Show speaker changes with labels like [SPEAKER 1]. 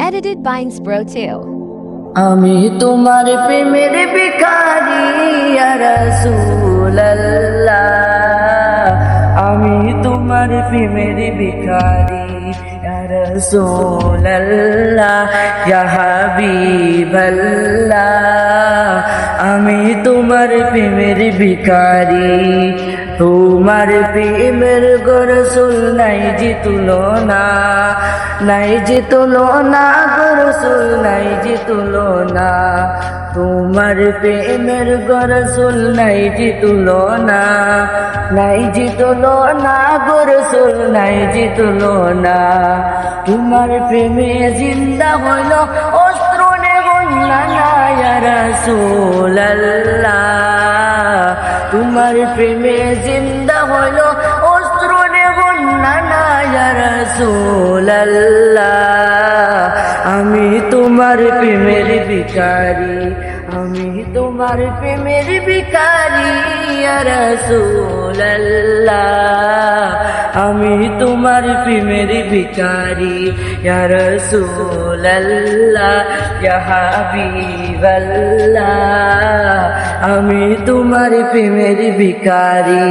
[SPEAKER 1] Edited by Bro 2.
[SPEAKER 2] আমি তোমার প্রেমের ভিখারি ইয়া রাসূলুল্লাহ, আমি তোমার প্রেমের ভিখারি ইয়া রাসূলুল্লাহ, ইয়া হাবিবাল্লাহ, আমি তোমার প্রেমের ভিখারি। তোমার প্রেমের গো রাসূল নাই যে তুলনা, নাই যে তুলনা গো রাসূল, নাই যে তুলনা। তোমার প্রেমের গো রাসূল নাই যে তুলনা, নাই যে তুলনা গো রাসূল, নাই যে তুলনা। তোমার প্রেমে জিন্দা হইল অস্ত্র নেবন্না ইয়া রাসূলুল্লাহ, তোমার প্রেমে জিন্দা হইল অস্ত্র নেবন্না ইয়া রাসূলুল্লাহ, আমি তোমার প্রেমের ভিখারি, আমি তোমার প্রেমের ভিখারি ইয়া রাসূলুল্লাহ, আমি তোমার প্রেমের ভিখারি ইয়া রাসূলুল্লাহ, ইয়া হাবিবাল্লাহ, আমি তোমার প্রেমের ভিখারি।